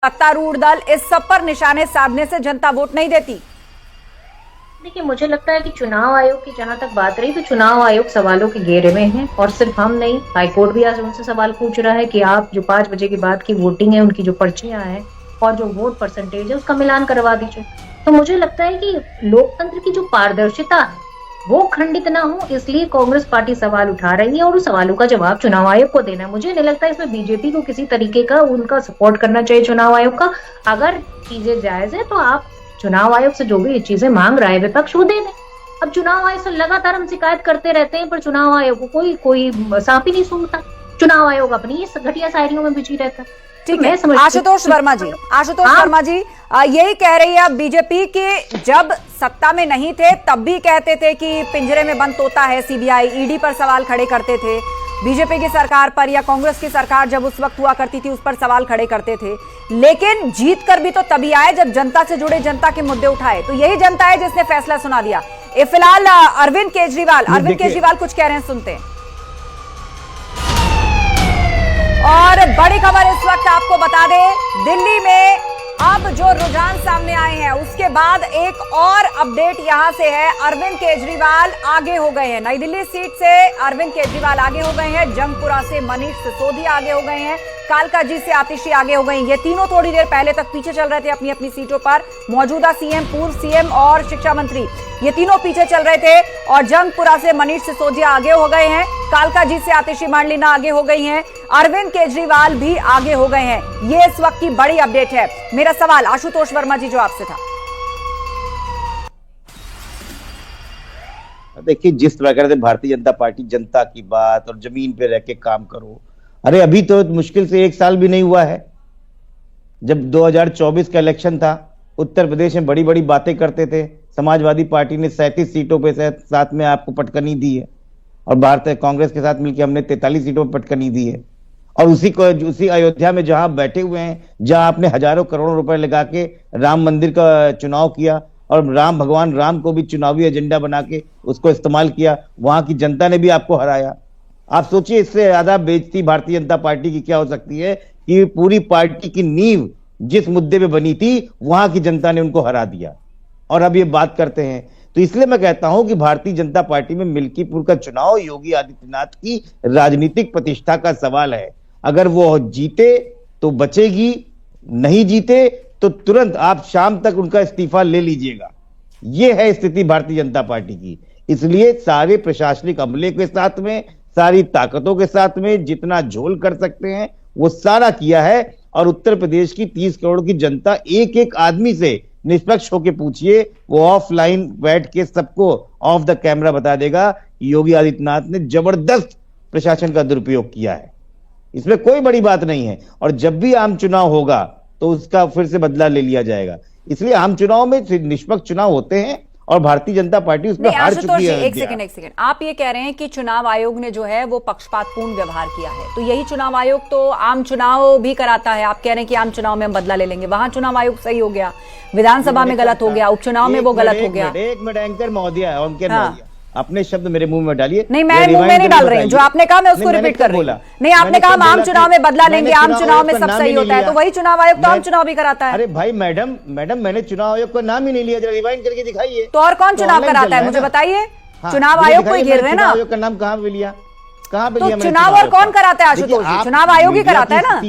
सत्तारूढ़ दल इस सब पर निशाने साधने से जनता वोट नहीं देती। देखिए, मुझे लगता है कि चुनाव आयोग की जहां तक बात रही तो चुनाव आयोग सवालों के घेरे में है और सिर्फ हम नहीं, हाईकोर्ट भी आज उनसे सवाल पूछ रहा है कि आप जो 5 बजे के बाद की वोटिंग है उनकी जो पर्चियां हैं और जो वोट परसेंटेज है उसका मिलान करवा दीजिए। तो मुझे लगता है कि लोकतंत्र की जो पारदर्शिता है वो खंडित ना हो, इसलिए कांग्रेस पार्टी सवाल उठा रही है और उस सवालों का जवाब चुनाव आयोग को देना है। मुझे नहीं लगता इसमें बीजेपी को किसी तरीके का उनका सपोर्ट करना चाहिए चुनाव आयोग का। अगर चीजें जायज है तो आप चुनाव आयोग से जो भी चीजें मांग रहा है विपक्ष वो दे दें। अब चुनाव आयोग से लगातार हम शिकायत करते रहते हैं पर चुनाव आयोग को कोई सांप ही नहीं सूंघता। चुनाव आयोग अपनी इस घटिया शायरियों में बिजी रहता है। ठीक है, आशुतोष वर्मा जी, यही कह रही है अब बीजेपी के जब सत्ता में नहीं थे तब भी कहते थे कि पिंजरे में बंद तोता है सीबीआई, ईडी पर सवाल खड़े करते थे। बीजेपी की सरकार पर या कांग्रेस की सरकार जब उस वक्त हुआ करती थी उस पर सवाल खड़े करते थे, लेकिन जीत कर भी तो तभी आए जब जनता से जुड़े जनता के मुद्दे उठाए। तो यही जनता है जिसने फैसला सुना दिया। फिलहाल अरविंद केजरीवाल कुछ कह रहे हैं, सुनते हैं। और बड़ी खबर इस वक्त आपको बता दें, दिल्ली में अब जो रुझान सामने आए हैं उसके बाद एक और अपडेट यहां से है। अरविंद केजरीवाल आगे हो गए हैं। नई दिल्ली सीट से अरविंद केजरीवाल आगे हो गए हैं, जंगपुरा से मनीष सिसोदिया आगे हो गए हैं, कालकाजी से आतिशी आगे हो गई। ये तीनों थोड़ी देर पहले तक पीछे चल रहे थे अपनी अपनी सीटों पर। मौजूदा सीएम, पूर्व सीएम और शिक्षा मंत्री, ये तीनों पीछे चल रहे थे और जंगपुरा से मनीष सिसोदिया आगे हो गए हैं, कालकाजी से आतिशी मांडलिना आगे हो गई हैं, अरविंद केजरीवाल भी आगे हो गए हैं। ये इस वक्त की बड़ी अपडेट है। मेरा सवाल आशुतोष वर्मा जी जो आपसे था, देखिए जिस प्रकार से भारतीय जनता पार्टी जनता की बात और जमीन पे रह के काम करो, अरे अभी तो मुश्किल से 1 साल भी नहीं हुआ है। जब 2024 का इलेक्शन था उत्तर प्रदेश में बड़ी बड़ी बातें करते थे, समाजवादी पार्टी ने 37 सीटों पे साथ में आपको पटकनी दी है और भारतीय कांग्रेस के साथ मिलकर हमने 43 सीटों पर पटकनी दी है। और उसी अयोध्या में जहां बैठे हुए हैं, जहां आपने हजारों करोड़ों रुपए लगा के राम मंदिर का चुनाव किया और भगवान राम को भी चुनावी एजेंडा बना के उसको इस्तेमाल किया, वहां की जनता ने भी आपको हराया। आप सोचिए इससे ज्यादा बेइज्जती भारतीय जनता पार्टी की क्या हो सकती है कि पूरी पार्टी की नींव जिस मुद्दे पे बनी थी वहां की जनता ने उनको हरा दिया और अब ये बात करते हैं। तो इसलिए मैं कहता हूं कि भारतीय जनता पार्टी में मिल्कीपुर का चुनाव योगी आदित्यनाथ की राजनीतिक प्रतिष्ठा का सवाल है। अगर वो जीते तो बचेगी, नहीं जीते तो तुरंत आप शाम तक उनका इस्तीफा ले लीजिएगा। ये है स्थिति भारतीय जनता पार्टी की। इसलिए सारे प्रशासनिक अमले के साथ में, सारी ताकतों के साथ में जितना झोल कर सकते हैं वो सारा किया है। और उत्तर प्रदेश की 30 करोड़ की जनता एक एक आदमी से निष्पक्ष होकर पूछिए, वो ऑफलाइन बैठ के सबको ऑफ द कैमरा बता देगा कि योगी आदित्यनाथ ने जबरदस्त प्रशासन का दुरुपयोग किया है। इसमें कोई बड़ी बात नहीं है और जब भी आम चुनाव होगा तो उसका फिर से बदला ले लिया जाएगा। इसलिए आम चुनाव में निष्पक्ष चुनाव होते हैं और भारतीय जनता पार्टी उसमें हार चुकी है। एक सेकंड, आप ये कह रहे हैं कि चुनाव आयोग ने जो है वो पक्षपातपूर्ण व्यवहार किया है, तो यही चुनाव आयोग तो आम चुनाव भी कराता है। आप कह रहे हैं कि आम चुनाव में हम बदला ले लेंगे, वहां चुनाव आयोग सही हो गया, विधानसभा में गलत हो गया, उपचुनाव में वो गलत हो गया। एक मिनट एंकर महोदय, अपने शब्द मेरे मुंह में डालिए। नहीं, मैं मुंह में नहीं डाल रही हूँ, जो आपने कहा मैं उसको रिपीट कर रही हूँ। नहीं, आपने कहा आम चुनाव में बदला लेंगे, आम चुनाव में सब सही होता है, तो वही चुनाव आयोग तो आम चुनाव भी कराता है। अरे भाई मैडम मैंने चुनाव आयोग का नाम ही नहीं लिया, जरा रिवाइंड करके दिखाइए। तो और कौन चुनाव कराता है मुझे बताइए? चुनाव आयोग को ही घेर रहे हैं ना। आयोग का नाम कहाँ पे लिया? तो चुनाव और कौन कराता है आशुतोष जी? चुनाव आयोग ही कराता है ना।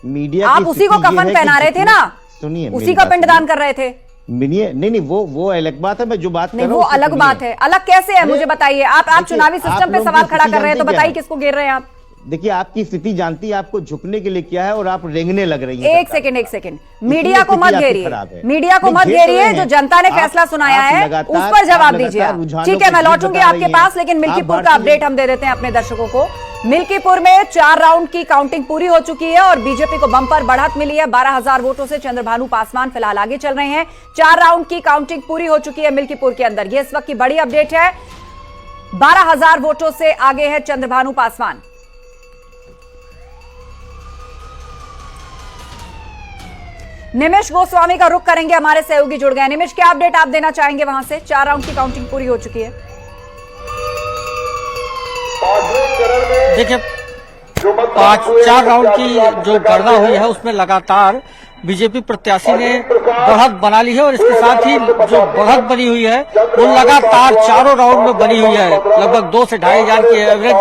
मीडिया आप उसी को कफन पहना रहे थे ना, सुनिए, उसी का पिंडदान कर रहे थे। नहीं, वो अलग बात है। मैं जो बात नहीं, वो अलग बात है। अलग कैसे है मुझे बताइए। आप चुनावी सिस्टम पे सवाल खड़ा कर रहे हैं तो बताइए किसको घेर रहे हैं आप? देखिए आपकी स्थिति जानती है आपको झुकने के लिए क्या है और आप रेंगने लग रही हैं। एक सेकंड, मीडिया को मत घेरिए, मीडिया को मत घेरिए। जो जनता ने फैसला सुनाया है उस पर जवाब दीजिए। ठीक है, मैं लौटूंगी आपके पास, लेकिन मिल्कीपुर का अपडेट हम दे देते हैं अपने दर्शकों को। मिल्कीपुर में 4 राउंड की काउंटिंग पूरी हो चुकी है और बीजेपी को बम्पर बढ़त मिली है। 12,000 वोटों से चंद्रभानु पासवान फिलहाल आगे चल रहे हैं। 4 राउंड की काउंटिंग पूरी हो चुकी है मिल्कीपुर के अंदर। यह इस वक्त की बड़ी अपडेट है। 12,000 वोटों से आगे है चंद्रभानु पासवान। निमिष गोस्वामी का रुख करेंगे, हमारे सहयोगी जुड़ गए। निमिष, क्या अपडेट आप देना चाहेंगे वहां से? 4 राउंड की काउंटिंग पूरी हो चुकी है। देखिए 4 राउंड की जो गणना हुई है उसमें लगातार बीजेपी प्रत्याशी ने बढ़त बना ली है और इसके साथ ही जो बढ़त बनी हुई है वो लगातार चारों राउंड में बनी हुई है। लगभग 2 से 2,500 की एवरेज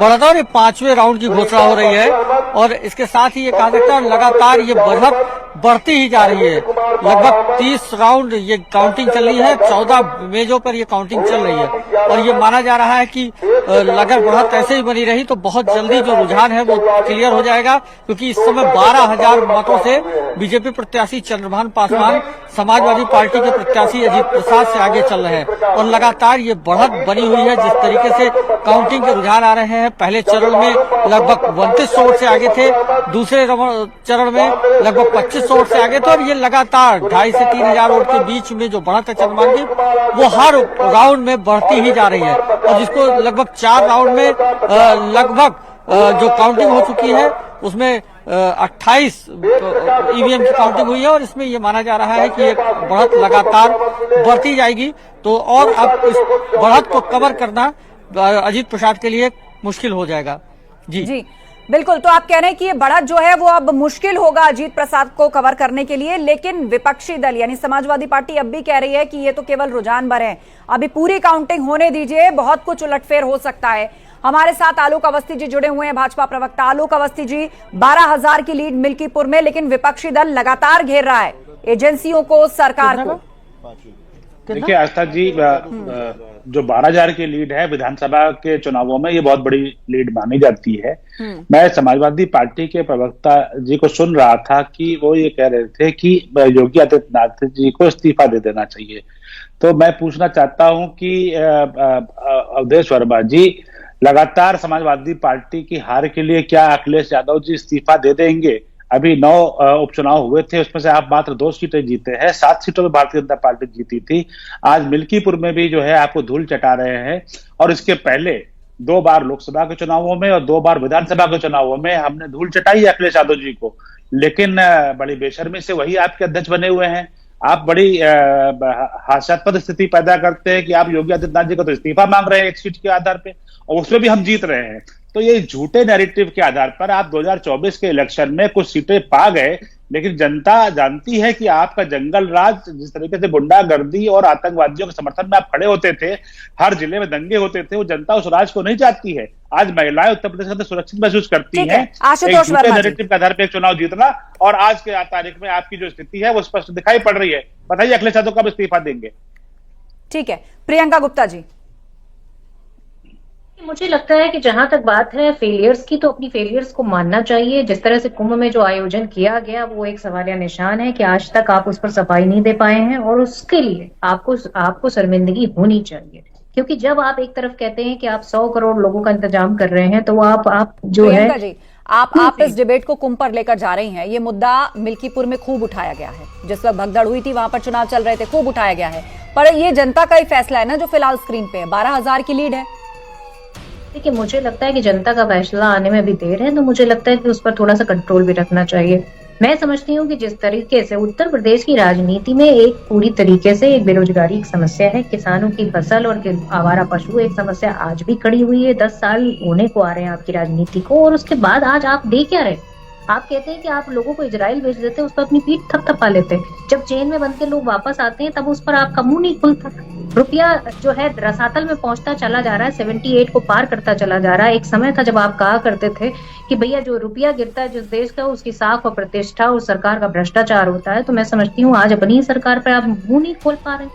बढ़त है और ये 5वें राउंड की घोषणा हो रही है और इसके साथ ही ये कहा सकता है लगातार ये बढ़त बढ़ती ही जा रही है। लगभग 30 राउंड ये काउंटिंग चल रही है, 14 मेजों पर ये काउंटिंग चल रही है और ये माना जा रहा है कि अगर बढ़त ऐसे ही बनी रही तो बहुत जल्दी जो रुझान है वो क्लियर हो जाएगा, क्योंकि इस समय 12,000 मतों से बीजेपी प्रत्याशी चंद्रभान पासवान समाजवादी पार्टी के प्रत्याशी अजीत प्रसाद से आगे चल रहे हैं और लगातार ये बढ़त बनी हुई है। जिस तरीके से काउंटिंग के रुझान आ रहे हैं, पहले चरण में लगभग 3200 वोट से आगे थे, दूसरे चरण में लगभग 2500 वोट से आगे थे और ये लगातार 2,500 से 3,000 वोट के बीच में जो बढ़त है चंद्रभान की वो हर राउंड में बढ़ती ही जा रही है और जिसको लगभग 4 राउंड में लगभग जो काउंटिंग हो चुकी है उसमें 28 ईवीएम की काउंटिंग हुई है और इसमें ये माना जा रहा है कि ये बढ़त लगातार बढ़ती जाएगी। तो और अब इस बढ़त को कवर करना अजीत प्रसाद के लिए मुश्किल हो जाएगा। जी बिल्कुल। तो आप कह रहे हैं कि ये बढ़त जो है वो अब मुश्किल होगा अजीत प्रसाद को कवर करने के लिए, लेकिन विपक्षी दल यानी समाजवादी पार्टी अब भी कह रही है कि ये तो केवल रुझान भर है, अभी पूरी काउंटिंग होने दीजिए, बहुत कुछ उलटफेर हो सकता है। हमारे साथ आलोक अवस्थी जी जुड़े हुए हैं, भाजपा प्रवक्ता। आलोक अवस्थी जी, 12,000 की लीड मिल्कीपुर में, लेकिन विपक्षी दल लगातार घेर रहा है एजेंसियों को, सरकार को। देखिए आस्था जी, जो 12,000 की लीड है विधानसभा के चुनावों में, ये बहुत बड़ी लीड मानी जाती है। मैं समाजवादी पार्टी के प्रवक्ता जी को सुन रहा था कि वो ये कह रहे थे कि योगी आदित्यनाथ जी को इस्तीफा दे देना चाहिए। तो मैं पूछना चाहता हूं कि अवधेश वर्मा जी, लगातार समाजवादी पार्टी की हार के लिए क्या अखिलेश यादव जी इस्तीफा दे देंगे? अभी 9 उपचुनाव हुए थे, उसमें से आप मात्र 2 सीटें जीते हैं, 7 सीटों में भारतीय जनता पार्टी जीती थी। आज मिल्कीपुर में भी जो है आपको धूल चटा रहे हैं और इसके पहले 2 बार लोकसभा के चुनावों में और 2 बार विधानसभा के चुनावों में हमने धूल चटाई है अखिलेश यादव जी को, लेकिन बड़ी बेशर्मी से वही आपके अध्यक्ष बने हुए हैं। आप बड़ी हास्यास्पद स्थिति पैदा करते हैं कि आप योगी आदित्यनाथ जी को तो इस्तीफा मांग रहे हैं 1 सीट के आधार पे और उसमें भी हम जीत रहे हैं। तो ये झूठे नैरेटिव के आधार पर आप 2024 के इलेक्शन में कुछ सीटें पा गए, लेकिन जनता जानती है कि आपका जंगल राज, जिस तरीके से गुंडागर्दी और आतंकवादियों के समर्थन में आप खड़े होते थे, हर जिले में दंगे होते थे, वो जनता उस राज को नहीं चाहती है। आज महिलाएं उत्तर प्रदेश के अंदर सुरक्षित महसूस करती हैं। एक झूठे नैरेटिव के आधार पर एक चुनाव जीतना और आज के तारीख में आपकी जो स्थिति है वो स्पष्ट दिखाई पड़ रही है। बताइए अखिलेश यादव कब इस्तीफा देंगे? ठीक है, प्रियंका गुप्ता जी। मुझे लगता है कि जहां तक बात है फेलियर्स की, तो अपनी फेलियर्स को मानना चाहिए। जिस तरह से कुंभ में जो आयोजन किया गया वो एक सवालिया निशान है कि आज तक आप उस पर सफाई नहीं दे पाए हैं और उसके लिए आपको शर्मिंदगी होनी चाहिए, क्योंकि जब आप एक तरफ कहते हैं कि आप 100 करोड़ लोगों का इंतजाम कर रहे हैं तो आप जो है जी, आप इस डिबेट को कुंभ पर लेकर जा रही हैं। ये मुद्दा मिल्कीपुर में खूब उठाया गया है, जिस वक्त भगदड़ हुई थी वहां पर चुनाव चल रहे थे, खूब उठाया गया है, पर ये जनता का ही फैसला है ना जो फिलहाल स्क्रीन पे है। 12,000 की लीड है। देखिए, मुझे लगता है कि जनता का फैसला आने में भी देर है, तो मुझे लगता है कि उस पर थोड़ा सा कंट्रोल भी रखना चाहिए। मैं समझती हूँ कि जिस तरीके से उत्तर प्रदेश की राजनीति में एक पूरी तरीके से एक बेरोजगारी एक समस्या है, किसानों की फसल और आवारा पशु एक समस्या आज भी खड़ी हुई है। 10 साल होने को आ रहे हैं आपकी राजनीति को और उसके बाद आज आप दे क्या रहे? आप कहते हैं कि आप लोगों को इजराइल भेज देते हैं, उस पर अपनी पीठ थपथपा लेते हैं। जब जेल में बंद के लोग वापस आते हैं तब उस पर आपका मुंह नहीं खुलता। रुपया जो है रसातल में पहुंचता चला जा रहा है, 78 को पार करता चला जा रहा है। एक समय था जब आप कहा करते थे कि भैया जो रुपया गिरता है जिस देश का, उसकी साख और प्रतिष्ठा उस सरकार का भ्रष्टाचार होता है। तो मैं समझती हूँ आज अपनी सरकार पर आप मुंह नहीं खोल पा रहे।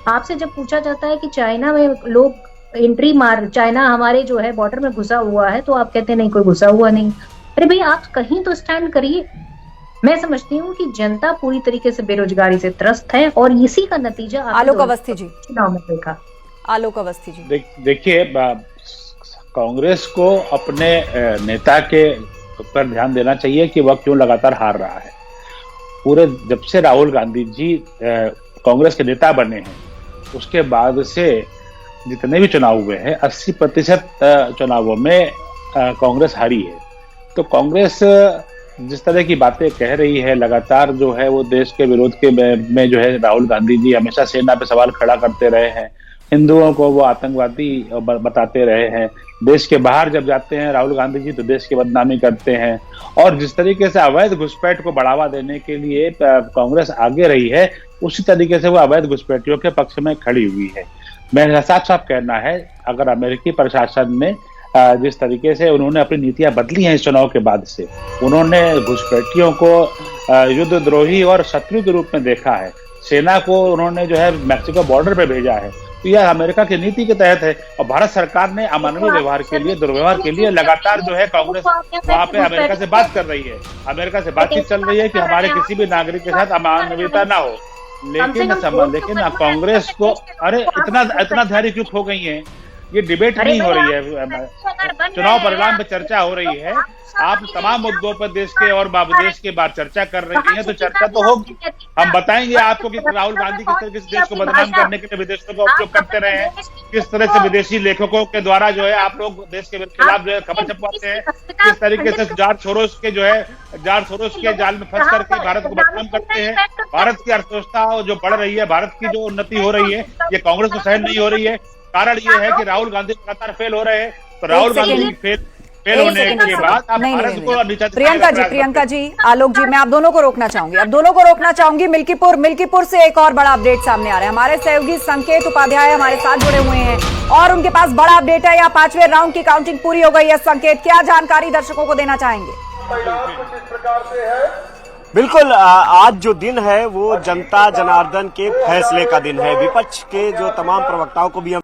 आपसे जब पूछा जाता है कि चाइना में लोग एंट्री चाइना हमारे जो है बॉर्डर में घुसा हुआ है, तो आप कहते हैं नहीं कोई घुसा हुआ नहीं। अरे भैया आप कहीं तो स्टैंड करिए। मैं समझती हूँ कि जनता पूरी तरीके से बेरोजगारी से त्रस्त है और इसी का नतीजा आलोक अवस्थी जी चुनाव में देखा। आलोक अवस्थी जी, देखिए कांग्रेस को अपने नेता के पर ध्यान देना चाहिए कि वह क्यों लगातार हार रहा है। पूरे जब से राहुल गांधी जी कांग्रेस के नेता बने हैं उसके बाद से जितने भी चुनाव हुए हैं 80% चुनावों में कांग्रेस हारी है। तो कांग्रेस जिस तरह की बातें कह रही है लगातार जो है वो देश के विरोध के में जो है राहुल गांधी जी हमेशा सेना पे सवाल खड़ा करते रहे हैं हिंदुओं को वो आतंकवादी बताते रहे हैं। देश के बाहर जब जाते हैं राहुल गांधी जी तो देश की बदनामी करते हैं। और जिस तरीके से अवैध घुसपैठ को बढ़ावा देने के लिए कांग्रेस आगे रही है, उसी तरीके से वो अवैध घुसपैठियों के पक्ष में खड़ी हुई है। मेरा साफ साफ कहना है, अगर अमेरिकी प्रशासन ने जिस तरीके से उन्होंने अपनी नीतियां बदली हैं इस चुनाव के बाद से, उन्होंने घुसपैठियों को युद्धद्रोही और शत्रु के रूप में देखा है, सेना को उन्होंने जो है मैक्सिको बॉर्डर पे भेजा है, तो यह अमेरिका की नीति के तहत है। और भारत सरकार ने अमानवीय व्यवहार के लिए, दुर्व्यवहार के लिए लगातार जो है कांग्रेस वहां पे अमेरिका से बात कर रही है, अमेरिका से बातचीत चल रही है कि हमारे किसी भी नागरिक के साथ अमानवीयता ना हो। लेकिन कांग्रेस को अरे इतना धैर्य क्यों खो गई है? ये डिबेट नहीं हो रही है, चुनाव परिणाम पे चर्चा हो रही है। आप तमाम मुद्दों पर देश के और देश के बाहर चर्चा कर रही हैं, तो चर्चा तो होगी। हम बताएंगे आपको कि राहुल गांधी किस तरह से देश को बदनाम करने के लिए विदेशों का उपयोग करते रहे हैं, किस तरह से विदेशी लेखकों के द्वारा जो है आप लोग देश के खिलाफ जो है खबर छपवाते हैं, किस तरीके से जॉर्ज सोरोस के जाल में फंस करके भारत को बदनाम करते हैं। भारत की अर्थव्यवस्था जो बढ़ रही है, भारत की जो उन्नति हो रही है, ये कांग्रेस को सहन नहीं हो रही है। कारण ये है कि राहुल गांधी लगातार फेल हो रहे हैं, तो राहुल गांधी फेल होने के बाद आप भारत को नीचा प्रियंका जी, आलोक जी, मैं आप दोनों को रोकना चाहूंगी। मिल्कीपुर से एक और बड़ा अपडेट सामने आ रहा है। हमारे सहयोगी संकेत उपाध्याय हमारे साथ जुड़े हुए हैं और उनके पास बड़ा अपडेट है। या 5वें राउंड की काउंटिंग पूरी हो गई है। संकेत, क्या जानकारी दर्शकों को देना चाहेंगे? बिल्कुल, आज जो दिन है वो जनता जनार्दन के फैसले का दिन है। विपक्ष के जो तमाम प्रवक्ताओं को भी हम